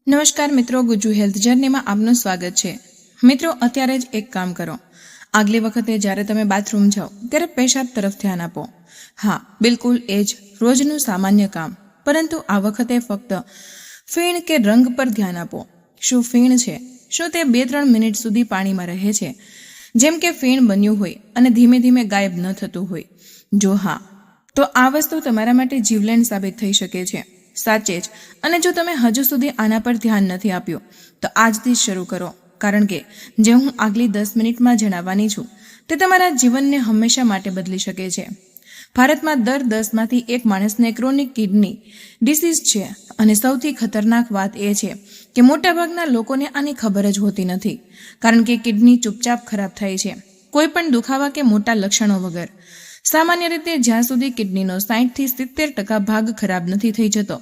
નમસ્કાર મિત્રો, ગુજ્જુ હેલ્થ જર્નીમાં આપનું સ્વાગત છે। મિત્રો, અત્યારે જ એક કામ કરો। આગલી વખતે જ્યારે તમે બાથરૂમ જાઓ ત્યારે પેશાબ તરફ ધ્યાન આપો। હા, બિલકુલ એ જ રોજનું સામાન્ય કામ, પરંતુ આ વખતે ફક્ત ફીણ કે રંગ પર ધ્યાન આપો। શું ફીણ છે? શું તે 2-3 મિનિટ સુધી પાણીમાં રહે છે, જેમ કે ફીણ બન્યું હોય અને ધીમે ધીમે ગાયબ ન થતું હોય? જો હા, તો આ વસ્તુ તમારા માટે જીવલેણ સાબિત થઈ શકે છે। સાચે જ। અને જો તમે હજુ સુધી આના પર ધ્યાન નથી આપ્યું તો આજથી જ શરૂ કરો, કારણ કે જે હું આગલી 10 મિનિટમાં જણાવવાની છું તે તમારા જીવનને હંમેશા માટે બદલી શકે છે। ભારતમાં દર 10માંથી 1 માણસને ક્રોનિક કિડની ડિસીઝ છે, અને સૌથી ખતરનાક વાત એ છે કે મોટાભાગના લોકોને આની ખબર જ હોતી નથી, કારણ કે કિડની ચૂપચાપ ખરાબ થાય છે, કોઈ પણ દુખાવા કે મોટા લક્ષણો વગર। સામાન્ય રીતે જ્યાં સુધી કિડનીનો 60 થી 70% ભાગ ખરાબ નથી થઈ જતો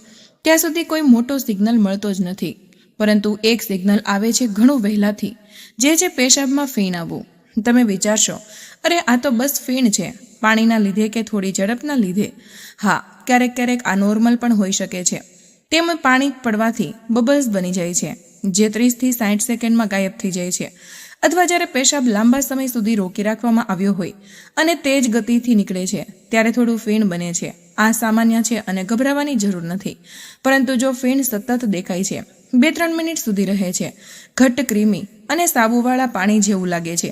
ત્યાં સુધી કોઈ મોટો સિગ્નલ મળતો જ નથી, પરંતુ એક સિગ્નલ આવે છે ઘણું વહેલાથી, જે છે પેશાબમાં ફીણ આવવું। તમે વિચારશો, અરે આ તો બસ ફીણ છે, પાણીના લીધે કે થોડી ઝડપના લીધે। હા, ક્યારેક ક્યારેક આ નોર્મલ પણ હોઈ શકે છે। તેમાં પાણી પડવાથી બબલ્સ બની જાય છે, જે 30 થી 60 સેકન્ડમાં ગાયબ થઈ જાય છે, અથવા જ્યારે પેશાબ લાંબા સમય સુધી રોકી રાખવામાં આવ્યો હોય અને તેજ ગતિથી નીકળે છે ત્યારે થોડું ફીણ બને છે। આ સામાન્ય છે અને ગભરાવાની જરૂર નથી, પરંતુ જો ફીણ સતત દેખાય છે, 2-3 મિનિટ સુધી રહે છે, ઘટ્ટ ક્રીમી અને સાબુવાળા પાણી જેવું લાગે છે,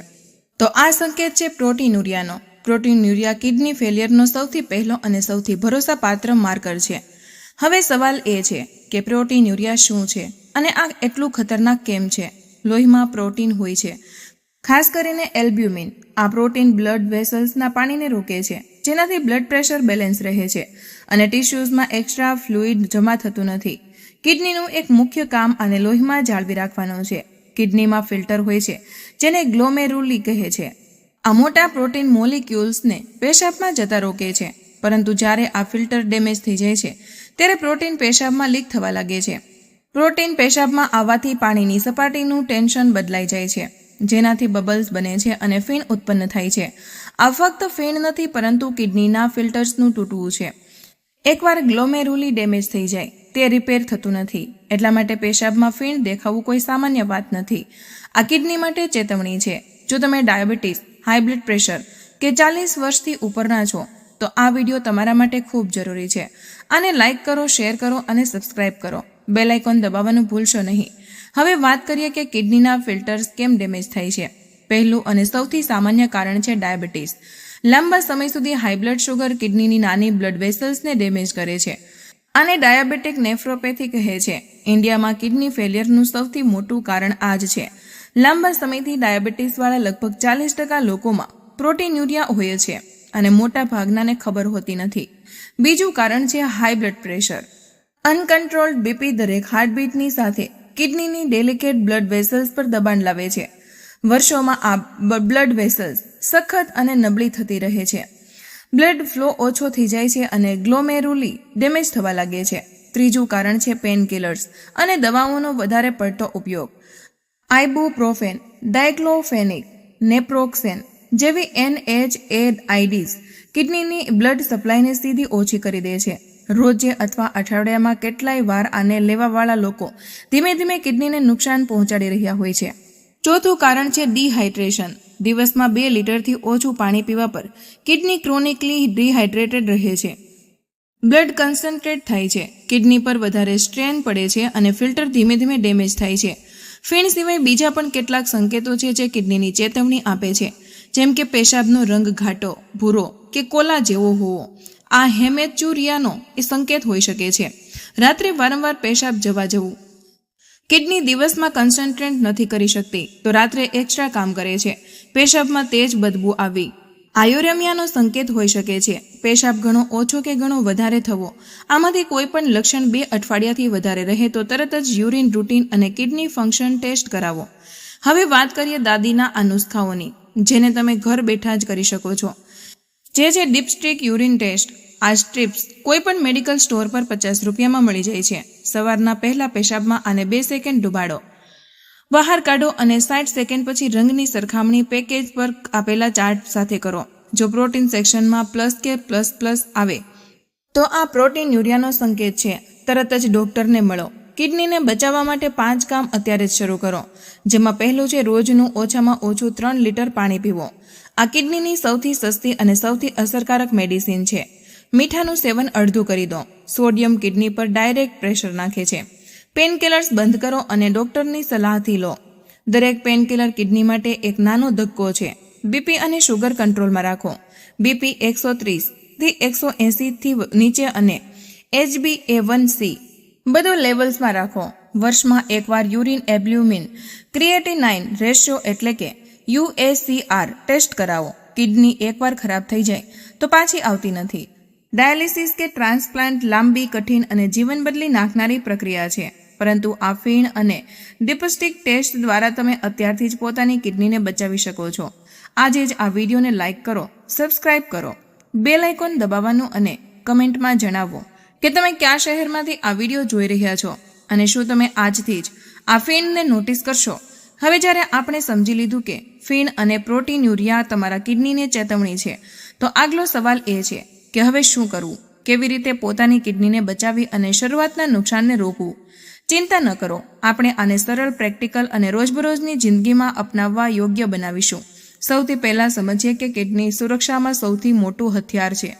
તો આ સંકેત છે પ્રોટીનુરિયાનો। પ્રોટીનુરિયા કિડની ફેલિયરનો સૌથી પહેલો અને સૌથી ભરોસાપાત્ર માર્કર છે। હવે સવાલ એ છે કે પ્રોટીનુરિયા શું છે અને આ એટલું ખતરનાક કેમ છે? લોહીમાં પ્રોટીન હોય છે, ખાસ કરીને એલ્બ્યુમિન। આ પ્રોટીન બ્લડ વેસલ્સના પાણીને રોકે છે, જેનાથી બ્લડ પ્રેશર બેલેન્સ રહે છે અને ટિશ્યુઝમાં એક્સ્ટ્રા ફ્લુઇડ જમા થતું નથી। કિડનીનું એક મુખ્ય કામ આને લોહીમાં જાળવી રાખવાનું છે। કિડનીમાં ફિલ્ટર હોય છે જેને ગ્લોમેરુલી કહે છે। આ મોટા પ્રોટીન મોલિક્યુલ્સને પેશાબમાં જતા રોકે છે, પરંતુ જ્યારે આ ફિલ્ટર ડેમેજ થઈ જાય છે ત્યારે પ્રોટીન પેશાબમાં લીક થવા લાગે છે। પ્રોટીન પેશાબમાં આવવાથી પાણીની સપાટીનું ટેન્શન બદલાઈ જાય છે, જેનાથી બબલ્સ બને છે અને ફીણ ઉત્પન્ન થાય છે। આ ફક્ત ફીણ નથી, પરંતુ કિડનીના ફિલ્ટર્સનું તૂટવું છે। એકવાર ગ્લોમેરુલી ડેમેજ થઈ જાય તે રિપેર થતું નથી, એટલા માટે પેશાબમાં ફીણ દેખાવું કોઈ સામાન્ય વાત નથી। આ કિડની માટે ચેતવણી છે। જો તમે ડાયાબિટીસ, હાઈ બ્લડ પ્રેશર કે 40 વર્ષથી ઉપરના છો તો આ વિડીયો તમારા માટે ખૂબ જરૂરી છે। આને લાઇક કરો, શેર કરો અને સબસ્ક્રાઇબ કરો। બેલ આઇકોન દબાવવાનું ભૂલશો નહીં। હવે વાત કરીએ કે કિડનીના ફિલ્ટર્સ કેમ ડેમેજ થાય છે। પહેલું અને સૌથી સામાન્ય કારણ છે ડાયાબિટીસ। લાંબા સમય સુધી હાઈ બ્લડ શુગર કિડનીની નાની બ્લડ વેસલ્સને ડેમેજ કરે છે। આને ડાયાબિટીક નેફ્રોપેથી કહે છે। ઇન્ડિયામાં કિડની ફેલિયરનું સૌથી મોટું કારણ આ જ છે। લાંબા સમયથી ડાયાબિટીસવાળા લગભગ 40% લોકોમાં પ્રોટીનુરિયા હોય છે અને મોટા ભાગનાને ખબર હોતી નથી। બીજું કારણ છે હાઈ બ્લડ પ્રેશર। અનકન્ટ્રોલ્ડ બીપી દરેક હાર્ટબીટની સાથે કિડનીની ડેલિકેટ બ્લડ વેસલ્સ પર દબાણ લાવે છે। વર્ષોમાં આ બ્લડ વેસલ્સ સખત અને નબળી થતી રહે છે, બ્લડ ફ્લો ઓછો થઈ જાય છે અને ગ્લોમેરુલી ડેમેજ થવા લાગે છે। ત્રીજું કારણ છે પેન કિલર્સ અને દવાઓનો વધારે પડતો ઉપયોગ। આઇબુપ્રોફેન, ડાયક્લોફેનિક, નેપ્રોક્સેન જેવી NSAIDs કિડનીની બ્લડ સપ્લાયને સીધી ઓછી કરી દે છે। રોજે અથવા અઠવાડિયામાં કેટલાય વાર આને લેવાવાળા લોકો ધીમે ધીમે કિડનીને નુકસાન પહોંચાડી રહ્યા હોય છે। ચોથું કારણ છે ડિહાઇડ્રેશન। દિવસમાં 2 લીટરથી ઓછું પાણી પીવા પર કિડની ક્રોનિકલી ડિહાઇડ્રેટેડ રહે છે, બ્લડ કન્સન્ટ્રેટ થાય છે, કિડની પર વધારે સ્ટ્રેન પડે છે અને ફિલ્ટર ધીમે ધીમે ડેમેજ થાય છે। ફીણ સિવાય બીજા પણ કેટલાક સંકેતો છે જે કિડનીની ચેતવણી આપે છે, જેમ કે પેશાબનો રંગ ઘાટો, ભૂરો કે કોલા જેવો હોવો। આ હેમેચ્યુરિયાનો સંકેત હોઈ શકે છે। રાત્રે વારંવાર પેશાબ જવા જવું। કિડની દિવસમાં કન્સન્ટ્રેટ નથી કરી શકતી તો રાત્રે એક્સ્ટ્રા કામ કરે છે। પેશાબમાં તેજ બદબૂ આવવી આયુરેમિયાનો સંકેત હોઈ શકે છે। પેશાબ ઘણો ઓછો કે ઘણો વધારે થવો। આમાંથી કોઈ પણ લક્ષણ 2 અઠવાડિયાથી વધારે રહે તો તરત જ યુરિન રૂટીન અને કિડની ફંક્શન ટેસ્ટ કરાવો। હવે વાત કરીએ દાદીના આ નુસ્ખાઓની, જેને તમે ઘર બેઠા જ કરી શકો છો, જે છે ડિપસ્ટિક યુરિન ટેસ્ટ। આ સ્ટ્રીપ્સ કોઈ પણ મેડિકલ સ્ટોર પર 50 રૂપિયામાં મળી જાય છે। સવારના પહેલા પેશાબમાં આને 2 સેકન્ડ ડુબાડો, બહાર કાઢો અને 60 સેકન્ડ પછી રંગની સરખામણી પેકેજ પર આપેલા ચાર્ટ સાથે કરો। જો પ્રોટીન સેક્શનમાં પ્લસ કે પ્લસ આવે તો આ પ્રોટીનુરિયાનો સંકેત છે। તરત જ ડોક્ટરને મળો। કિડનીને બચાવવા માટે 5 કામ અત્યારે જ શરૂ કરો, જેમાં પહેલું છે રોજનું ઓછામાં ઓછું 3 લીટર પાણી પીવો. આ કિડનીની સૌથી સસ્તી અને સૌથી અસરકારક મેડિસિન છે. મીઠાનું સેવન અડધું કરી દો. સોડિયમ કિડની પર ડાયરેક્ટ પ્રેશર નાખે છે. પેનકિલર્સ બંધ કરો અને ડોક્ટરની સલાહથી લો. દરેક પેનકિલર કિડની માટે એક નાનો ધક્કો છે. બીપી અને શુગર કંટ્રોલમાં રાખો. બીપી 130 થી 180 થી નીચે અને HbA1c બધું લેવલ્સમાં રાખો. વર્ષમાં એકવાર યુરિન એલ્બ્યુમિન ક્રિએટિનાઇન રેશિયો એટલે કે UACR ટેસ્ટ કરાવો. કિડની એકવાર ખરાબ થઈ જાય તો પાછી આવતી નથી. ડાયાલિસિસ કે ટ્રાન્સપ્લાન્ટ લાંબી, કઠિન અને જીવન બદલી નાખનારી પ્રક્રિયા છે, પરંતુ આ ફીણ અને ડિપસ્ટિક ટેસ્ટ દ્વારા તમે અત્યારથી જ પોતાની કિડનીને બચાવી શકો છો. આજે જ આ વિડીયોને લાઇક કરો, સબસ્ક્રાઇબ કરો, બેલ આઇકોન દબાવવાનું અને કમેન્ટમાં જણાવો કે તમે કયા શહેરમાંથી આ વિડીયો જોઈ રહ્યા છો અને શું તમે આજથી જ આ ફીણને નોટિસ કરશો. હવે જ્યારે આપણે સમજી લીધું કે ફીણ અને પ્રોટીન યુરિયા તમારા કિડનીને ચેતવણી છે, તો આગલો સવાલ એ છે કે હવે શું કરવું, કેવી રીતે પોતાની કિડનીને બચાવી અને શરૂઆતના નુકસાનને રોકવું. ચિંતા ન કરો, આપણે આને સરળ, પ્રેક્ટિકલ અને રોજબરોજની જિંદગીમાં અપનાવવા યોગ્ય બનાવીશું. સૌથી પહેલા સમજીએ કે કિડની સુરક્ષામાં સૌથી મોટું હથિયાર છે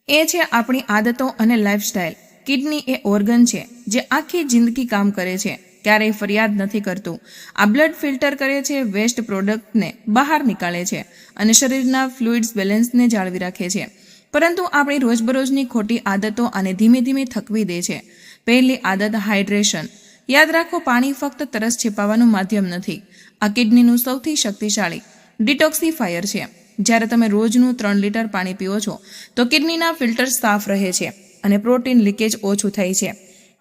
એ છે આપણી આદતો અને લાઇફસ્ટાઇલ. કિડની એ ઓર્ગન છે જે આખી જિંદગી કામ કરે છે, ક્યારેય ફરિયાદ નથી કરતું. આ બ્લડ ફિલ્ટર કરે છે, વેસ્ટ પ્રોડક્ટને બહાર નીકાળે છે અને શરીરના ફ્લુઇડ્સ બેલેન્સને જાળવી રાખે છે. પરંતુ આપણી રોજબરોજની ખોટી આદતો આને ધીમે ધીમે થકવી દે છે. પહેલી આદત હાઇડ્રેશન. યાદ રાખો, પાણી ફક્ત તરસ छिपाવવાનું માધ્યમ નથી. આ કિડનીનું સૌથી શક્તિશાળી ડિટોક્સિફાયર છે. જ્યારે તમે રોજનું 3 લીટર પાણી પીઓ છો તો કિડનીના ફિલ્ટર્સ સાફ રહે છે અને પ્રોટીન લીકેજ ઓછું થાય છે.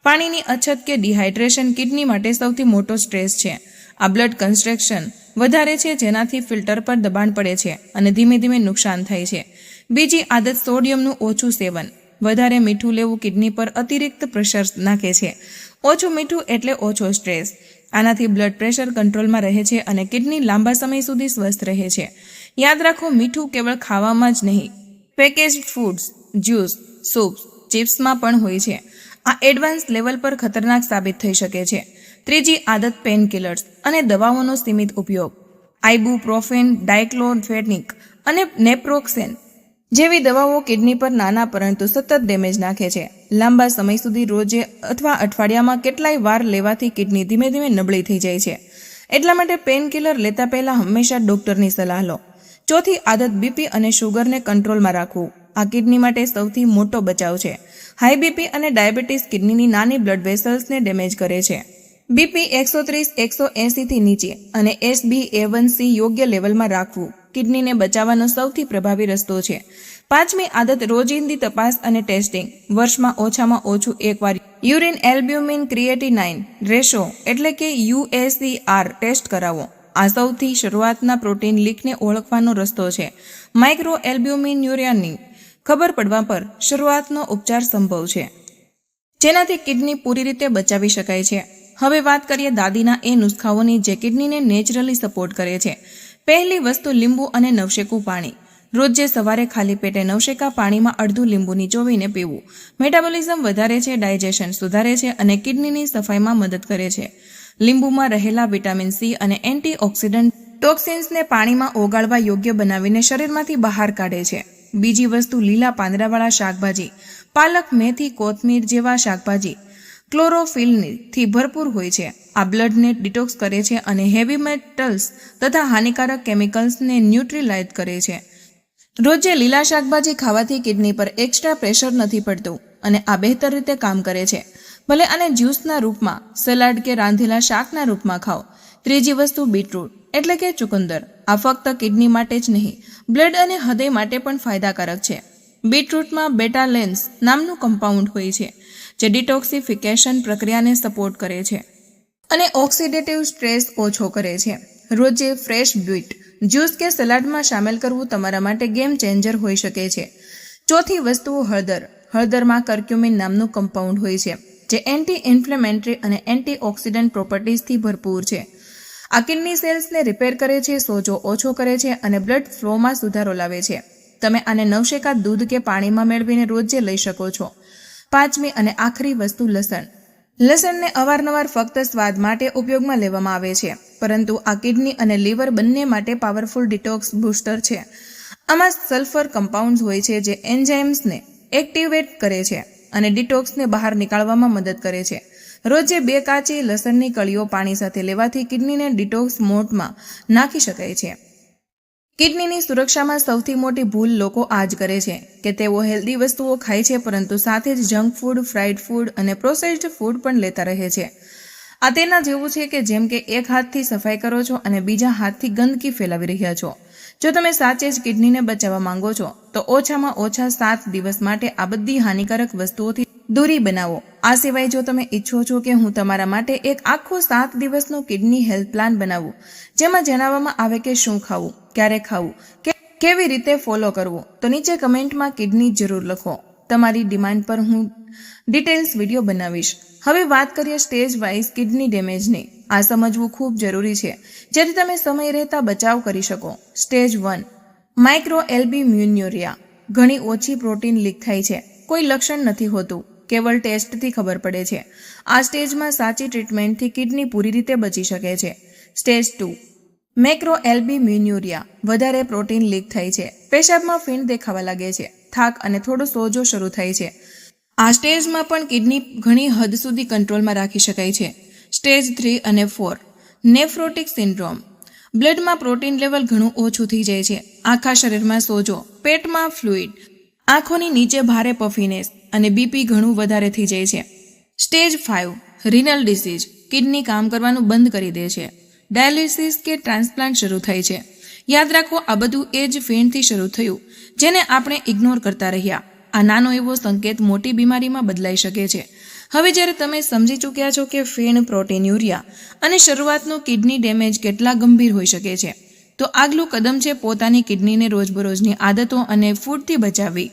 પાણીની અછત કે ડિહાઇડ્રેશન કિડની માટે સૌથી મોટો સ્ટ્રેસ છે. આ બ્લડ કન્સ્ટ્રક્શન વધારે છે, જેનાથી ફિલ્ટર પર દબાણ પડે છે અને ધીમે ધીમે નુકસાન થાય છે. બીજી આદત સોડિયમનું ઓછું સેવન. વધારે મીઠું લેવું કિડની પર અતિરિક્ત પ્રેશર નાખે છે. ઓછું મીઠું એટલે ઓછો સ્ટ્રેસ. આનાથી બ્લડ પ્રેશર કંટ્રોલમાં રહે છે અને કિડની લાંબા સમય સુધી સ્વસ્થ રહે છે. યાદ રાખો, મીઠું કેવળ ખાવામાં જ નહીં, પેકેજ્ડ ફૂડ્સ, જ્યુસ, સૂપ્સ, ચિપ્સમાં પણ હોય છે. આ એડવાન્સ લેવલ પર ખતરનાક સાબિત થઈ શકે છે. ત્રીજી આદત પેનકિલર્સ અને દવાઓનો સીમિત ઉપયોગ. આઇબુપ્રોફેન, ડાયક્લોફેનિક અને નેપ્રોક્સેન જેવી દવાઓ કિડની પર નાના પરંતુ સતત ડેમેજ નાખે છે. લાંબા સમય સુધી રોજે અથવા અઠવાડિયામાં કેટલાય વાર લેવાથી કિડની ધીમે ધીમે નબળી થઈ જાય છે. એટલા માટે પેનકિલર લેતા પહેલા હંમેશા ડોક્ટરની સલાહ લો. ચોથી આદત બીપી અને શુગરને કંટ્રોલમાં રાખવું. આ કિડની માટે સૌથી મોટો બચાવ છે. હાઈ બીપી અને ડાયાબિટીસ કિડનીની નાની બ્લડ વેસલ્સને ડેમેજ કરે છે. બીપી 130-180 થી નીચે અને HbA1c યોગ્ય લેવલમાં રાખવું કિડનીને બચાવવાનો સૌથી પ્રભાવી રસ્તો છે. પાંચમી આદત રોજિંદી તપાસ અને ટેસ્ટિંગ. વર્ષમાં ઓછામાં ઓછું એકવાર યુરિન એલ્બ્યુમિન ક્રિએટિનાઇન રેશિયો એટલે કે UACR ટેસ્ટ કરાવો. આ સૌથી શરૂઆતના પ્રોટીન લીકને ઓળખવાનો રસ્તો છે. માઇક્રો એલ્બ્યુમિન યુરિયાની ખબર પડવા પર શરૂઆતનો ઉપચાર સંભવ છે, જેનાથી કિડની પૂરી રીતે બચાવી શકાય છે. હવે વાત કરીએ દાદીના એ નુસ્ખાઓની જે કિડનીને નેચરલી સપોર્ટ કરે છે. પહેલી વસ્તુ, લીંબુ અને નવશેકું પાણી. રોજે સવારે ખાલી પેટે નવશેકા પાણીમાં અડધું લીંબુ નીચોવીને પીવું. મેટાબોલિઝમ વધારે છે, ડાયજેશન સુધારે છે અને કિડનીની સફાઈમાં મદદ કરે છે. લીંબુમાં રહેલા વિટામિન C અને એન્ટીઓક્સિડન્ટ ટોક્સિન્સને પાણીમાં ઓગાળવા યોગ્ય બનાવીને શરીરમાંથી બહાર કાઢે છે. બીજી વસ્તુ, લીલા પાંદડાવાળા શાકભાજી. પાલક, મેથી, કોથમીર જેવા શાકભાજી ક્લોરોફિલથી ભરપૂર હોય છે. આ બ્લડને ડિટોક્સ કરે છે અને હેવી મેટલ્સ તથા હાનિકારક કેમિકલ્સને ન્યુટ્રીલાઇઝ કરે છે. રોજે લીલા શાકભાજી ખાવાથી કિડની પર એક્સ્ટ્રા પ્રેશર નથી પડતું અને આ બહેતર રીતે કામ કરે છે. ભલે આને જ્યુસના રૂપમાં, સલાડ કે રાંધેલા શાકના રૂપમાં ખાઓ. ત્રીજી વસ્તુ, બીટરૂટ એટલે કે ચુકંદર. આ ફક્ત કિડની માટે જ નહીં, બ્લડ અને હૃદય માટે પણ ફાયદાકારક છે. બીટરૂટમાં બેટાલેન્સ નામનું કમ્પાઉન્ડ હોય છે જે ડિટોક્સિફિકેશન પ્રક્રિયાને સપોર્ટ કરે છે અને ઓક્સિડેટિવ સ્ટ્રેસ ઓછો કરે છે. રોજે ફ્રેશ બીટ જ્યુસ કે સલાડમાં સામેલ કરવું તમારા માટે ગેમ ચેન્જર હોઈ શકે છે. ચોથી વસ્તુ, હળદર. હળદરમાં કર્ક્યુમિન નામનું કમ્પાઉન્ડ હોય છે જે એન્ટી ઇન્ફ્લેમેટરી અને એન્ટીઓક્સિડન્ટ પ્રોપર્ટીઝથી ભરપૂર છે. આ કિડની સેલ્સને રિપેર કરે છે, સોજો ઓછો કરે છે અને બ્લડ ફ્લોમાં સુધારો લાવે છે. તમે આને નવશેકા દૂધ કે પાણીમાં મેળવીને રોજે લઈ શકો છો. પાંચમી અને આખરી વસ્તુ, લસણ. લસણને અવારનવાર ફક્ત સ્વાદ માટે ઉપયોગમાં લેવામાં આવે છે, પરંતુ આ કિડની અને લીવર બંને માટે પાવરફુલ ડિટોક્સ બૂસ્ટર છે. આમાં સલ્ફર કમ્પાઉન્ડ્સ હોય છે જે એન્ઝાઇમ્સને એક્ટિવેટ કરે છે અને ડિટોક્સને બહાર નીકાળવામાં મદદ કરે છે. રોજે 2 કાચી લસણની કળીઓ પાણી સાથે લેવાથી કિડનીને ડિટોક્સ મોડમાં નાખી શકાય છે. કિડનીની સુરક્ષામાં સૌથી મોટી ભૂલ લોકો આ જ કરે છે કે તેઓ હેલ્ધી વસ્તુઓ ખાય છે, પરંતુ સાથે જ જંક ફૂડ, ફ્રાઈડ ફૂડ અને પ્રોસેસ્ડ ફૂડ પણ લેતા રહે છે. આ તેના જેવું છે કે જેમ કે એક હાથથી સફાઈ કરો છો અને બીજા હાથથી ગંદકી ફેલાવી રહ્યા છો. જો તમે સાચે જ કિડનીને બચાવવા માંગો છો તો ઓછામાં ઓછા 7 દિવસ માટે આ બધી હાનિકારક વસ્તુઓથી દૂરી બનાવો. આ સિવાય જો તમે ઈચ્છો છો કે હું તમારા માટે એક આખો 7 દિવસનો કિડની હેલ્થ પ્લાન બનાવું, જેમાં જણાવવામાં આવે કે શું ખાવું, ક્યારે ખાવું, કેવી રીતે ફોલો કરવું, તો નીચે કમેન્ટમાં કિડની જરૂર લખો. તમારી ડિમાન્ડ પર હું ડિટેલ્સ વિડીયો બનાવીશ. હવે વાત કરીએ સ્ટેજ વાઇઝ કિડની ડેમેજની. આ સમજવું ખૂબ જરૂરી છે જેથી તમે સમય રહેતા બચાવ કરી શકો. સ્ટેજ 1 માઇક્રોએલ્બ્યુમિન્યુરિયા. ઘણી ઓછી પ્રોટીન લીક થાય છે, કોઈ લક્ષણ નથી હોતું, કેવળ ટેસ્ટથી ખબર પડે છે. આ સ્ટેજમાં સાચી ટ્રીટમેન્ટથી કિડની પૂરી રીતે બચી શકે છે. સ્ટેજ 2 મેક્રોએલ્બ્યુમિન્યુરિયા. વધારે પ્રોટીન લીક થાય છે, પેશાબમાં ફીણ દેખાવા લાગે છે, થાક અને થોડો સોજો શરૂ થાય છે. આ સ્ટેજમાં પણ કિડની ઘણી હદ સુધી કંટ્રોલમાં રાખી શકાય છે. સ્ટેજ 3 અને 4 નેફ્રોટિક સિન્ડ્રોમ. બ્લડમાં પ્રોટીન લેવલ ઘણું ઓછું થઈ જાય છે, આખા શરીરમાં સોજો, પેટમાં ફ્લુઇડ, આંખોની નીચે ભારે પફીનેસ અને બીપી ઘણું વધારે થઈ જાય છે. Stage 5 renal disease. કિડની કામ કરવાનું બંધ કરી દે છે, ડાયાલિસિસ કે ટ્રાન્સપ્લાન્ટ શરૂ થાય છે. યાદ રાખો, આ બધું એ જ ફીણથી શરૂ થયું જેને આપણે ઇગ્નોર કરતા રહ્યા. આ નાનો એવો સંકેત મોટી બીમારીમાં બદલાઈ શકે છે. હવે જ્યારે તમે સમજી ચૂક્યા છો કે ફીણ, પ્રોટીન્યુરિયા અને શરૂઆતનું કિડની ડેમેજ કેટલા ગંભીર હોઈ શકે છે, તો આગલું કદમ છે પોતાની કિડનીને રોજબરોજની આદતો અને ફૂડથી બચાવવી.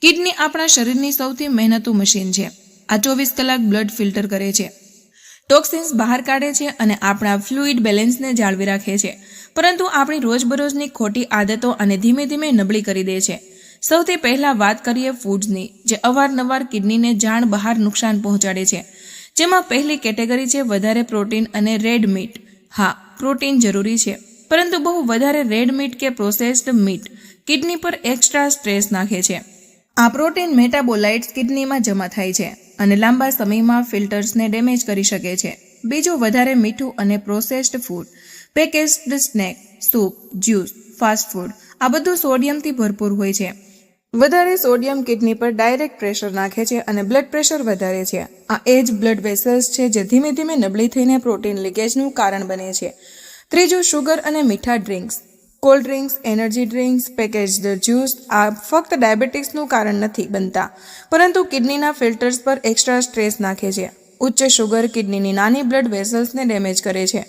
કિડની આપણા શરીરની સૌથી મહેનતુ મશીન છે. આ 24 કલાક બ્લડ ફિલ્ટર કરે છે, ટોક્સિન્સ બહાર કાઢે છે અને આપણા ફ્લુઇડ બેલેન્સને જાળવી રાખે છે, પરંતુ આપણી રોજબરોજની ખોટી આદતો અને ધીમે ધીમે નબળી કરી દે છે. સૌથી પહેલા વાત કરીએ ફૂડ્સની, જે અવારનવાર કિડનીને જાણ બહાર નુકસાન પહોંચાડે છે. જેમાં પહેલી કેટેગરી છે વધારે પ્રોટીન અને રેડ મીટ. હા, પ્રોટીન જરૂરી છે, પરંતુ બહુ વધારે રેડ મીટ કે પ્રોસેસ્ડ મીટ કિડની પર એક્સ્ટ્રા સ્ટ્રેસ નાખે છે. આ પ્રોટીન મેટાબોલાઇટ્સ કિડનીમાં જમા થાય છે અને લાંબા સમયમાં ફિલ્ટર્સને ડેમેજ કરી શકે છે. બીજું વધારે મીઠું અને processed food, packaged snack, soup, juice, fast food, આ બધું સોડિયમથી ભરપૂર હોય છે. વધારે સોડિયમ કિડની પર ડાયરેક્ટ પ્રેશર નાખે છે અને બ્લડ પ્રેશર વધારે છે. આ એ જ બ્લડ વેસલ્સ છે જે ધીમે ધીમે નબળી થઈને પ્રોટીન લીકેજનું કારણ બને છે. ત્રીજું શુગર અને મીઠા drinks, cold drinks, energy drinks, packaged juice. આ ફક્ત ડાયાબિટીસનું કારણ નથી બનતા, પરંતુ કિડનીના ફિલ્ટર્સ પર એક્સ્ટ્રા સ્ટ્રેસ નાખે છે. ઉચ્ચ શુગર કિડનીની નાની બ્લડ વેસલ્સને ડેમેજ કરે છે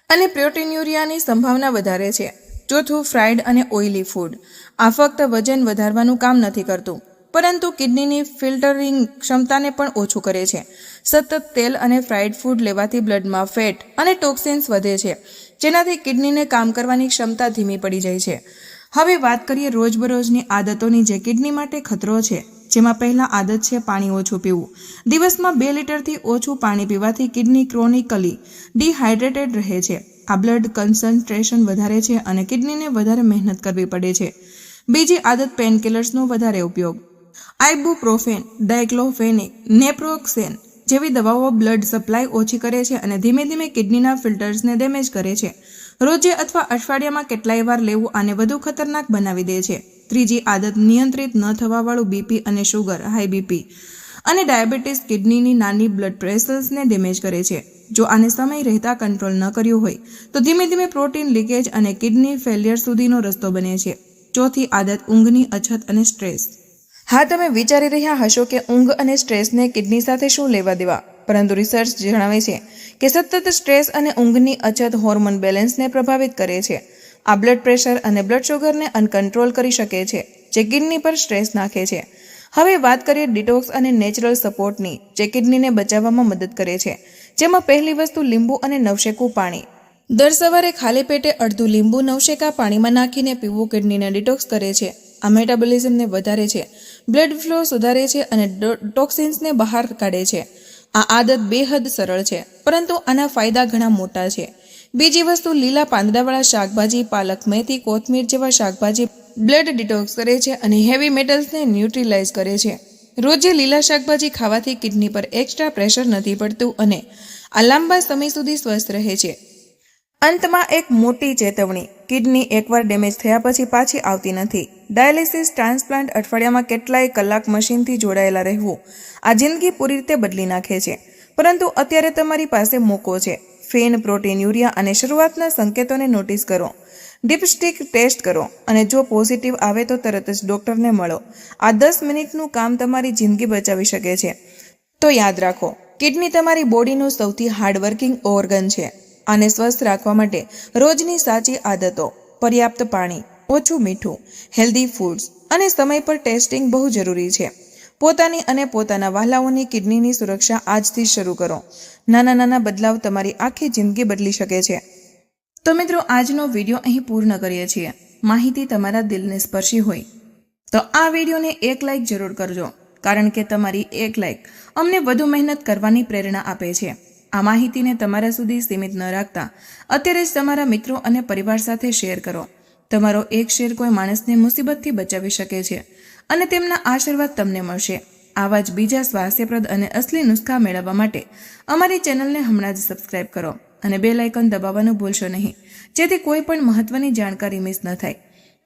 અને પ્રોટીન્યુરિયાની સંભાવના વધારે છે. ચોથું ફ્રાઈડ અને ઓઇલી ફૂડ. આ ફક્ત વજન વધારવાનું કામ નથી કરતું, પરંતુ કિડનીની ફિલ્ટરિંગ ક્ષમતાને પણ ઓછું કરે છે. સતત તેલ અને ફ્રાઈડ ફૂડ લેવાથી બ્લડમાં ફેટ અને ટોક્સિન્સ વધે છે, જેનાથી કિડનીને કામ કરવાની ક્ષમતા ધીમી પડી જાય છે. હવે વાત કરીએ રોજબરોજની આદતોની જે કિડની માટે ખતરો છે, જેમાં પહેલા આદત છે પાણી ઓછું પીવું. દિવસમાં 2 લીટરથી ઓછું પાણી પીવાથી કિડની ક્રોનિકલી ડિહાઇડ્રેટેડ રહે છે. આ બ્લડ કન્સન્ટ્રેશન વધારે છે અને કિડનીને વધારે મહેનત કરવી પડે છે. બીજી આદત પેનકિલર્સનો વધારે ઉપયોગ. આઇબુપ્રોફેન, ડાયક્લોફેનિક, નેપ્રોક્સેન જેવી દવાઓ બ્લડ સપ્લાય ઓછી કરે છે અને ધીમે ધીમે કિડનીના ફિલ્ટર્સને ડેમેજ કરે છે. રોજે અથવા અઠવાડિયામાં કેટલાય વાર લેવું આને વધુ ખતરનાક બનાવી દે છે. ત્રીજી આદત નિયંત્રિત ન થવાવાળું બીપી અને શુગર, હાઈ બીપી અને ડાયાબિટીસ કિડનીની નાની બ્લડ વેસલ્સને ડેમેજ કરે છે. જો આને સમય રહેતા કંટ્રોલ ન કર્યું હોય તો ધીમે ધીમે પ્રોટીન લીકેજ અને કિડની ફેલિયર સુધીનો રસ્તો બને છે. ચોથી આદત ઊંઘની અછત અને સ્ટ્રેસ. હા, તમે વિચારી રહ્યા હશો કે ઊંઘ અને સ્ટ્રેસને કિડની સાથે શું લેવા દેવા, પરંતુ રિસર્ચ જણાવે છે કે સતત સ્ટ્રેસ અને ઊંઘની અછત હોર્મોન બેલેન્સને પ્રભાવિત કરે છે. આ બ્લડ પ્રેશર અને બ્લડ શુગરને અનકન્ટ્રોલ કરી શકે છે, જે કિડની પર સ્ટ્રેસ નાખે છે. હવે વાત કરીએ ડિટોક્સ અને નેચરલ સપોર્ટની, જે કિડનીને બચાવવામાં મદદ કરે છે. જેમાં પહેલી વસ્તુ લીંબુ અને નવશેકું પાણી. દર સવારે ખાલી પેટે અડધું લીંબુ નવશેકા પાણીમાં નાખીને પીવું કિડનીને ડિટોક્સ કરે છે. આ મેટાબોલિઝમને વધારે છે, બ્લડ ફ્લો સુધારે છે અને ટોક્સિન્સને બહાર કાઢે છે. આ આદત બેહદ સરળ છે, પરંતુ આના ફાયદા ઘણા મોટા છે. બીજી વસ્તુ, લીલા પાંદડાવાળા શાકભાજી, પાલક, મેથી, કોથમીર જેવા શાકભાજી બ્લડ ડિટોક્સ કરે છે અને હેવી મેટલ્સને ન્યુટ્રીલાઇઝ કરે છે. રોજે લીલા શાકભાજી ખાવાથી કિડની પર એક્સ્ટ્રા પ્રેશર નથી પડતું અને આ લાંબા સમય સુધી સ્વસ્થ રહે છે. અંતમાં એક મોટી ચેતવણી: કિડની એકવાર ડેમેજ થયા પછી પાછી આવતી નથી. ડાયાલિસિસ, ટ્રાન્સપ્લાન્ટ, અઠવાડિયામાં કેટલાય કલાક મશીનથી જોડાયેલા રહેવું આ જિંદગી પૂરી રીતે બદલી નાખે છે. પરંતુ અત્યારે તમારી પાસે મોકો છે. ફેન, પ્રોટીન, યુરિયા અને શરૂઆતના સંકેતોને નોટિસ કરો. ડિપસ્ટિક ટેસ્ટ કરો અને જો પોઝિટિવ આવે તો તરત જ ડૉક્ટરને મળો. આ 10 મિનિટનું કામ તમારી જિંદગી બચાવી શકે છે. તો યાદ રાખો, કિડની તમારી બોડીનું સૌથી હાર્ડવર્કિંગ ઓર્ગન છે. આને સ્વસ્થ રાખવા માટે રોજની સાચી આદતો, પર્યાપ્ત પાણી, ઓછું મીઠું, હેલ્ધી ફૂડ્સ અને સમય પર ટેસ્ટિંગ બહુ જરૂરી છે. પોતાની અને પોતાના વહાલાઓની કિડનીની સુરક્ષા આજથી શરૂ કરો. નાના નાના બદલાવ તમારી આખી જિંદગી બદલી શકે છે. તો મિત્રો, આજનો વિડીયો અહીં પૂર્ણ કરીએ છીએ. માહિતી તમારા દિલને સ્પર્શી હોય તો આ વિડીયોને એક લાઇક જરૂર કરજો, કારણ કે તમારી એક લાઇક અમને વધુ મહેનત કરવાની પ્રેરણા આપે છે. આ માહિતીને તમારા સુધી સીમિત ન રાખતા અત્યારે જ તમારા મિત્રો અને પરિવાર સાથે શેર કરો. તમારો એક શેર કોઈ માણસને મુસીબતથી બચાવી શકે છે અને તેમના આશીર્વાદ તમને મળશે. આવા જ બીજા સ્વાસ્થ્યપ્રદ અને અસલી નુસ્ખા મેળવવા માટે અમારી ચેનલને હમણાં જ સબસ્ક્રાઇબ કરો અને બેલ આઇકન દબાવવાનું ભૂલશો નહીં, જેથી કોઈ પણ મહત્વની જાણકારી મિસ ન થાય.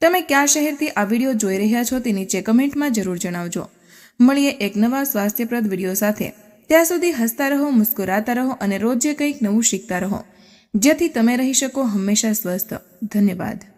તમે કયા શહેરથી આ વિડીયો જોઈ રહ્યા છો તે નીચે કમેન્ટમાં જરૂર જણાવજો. મળીએ એક નવા સ્વાસ્થ્યપ્રદ વિડીયો સાથે. ત્યાં સુધી હસતા રહો, મુસ્કુરાતા રહો અને રોજ કંઈક નવું શીખતા રહો, જેથી તમે રહી શકો હંમેશા સ્વસ્થ. ધન્યવાદ.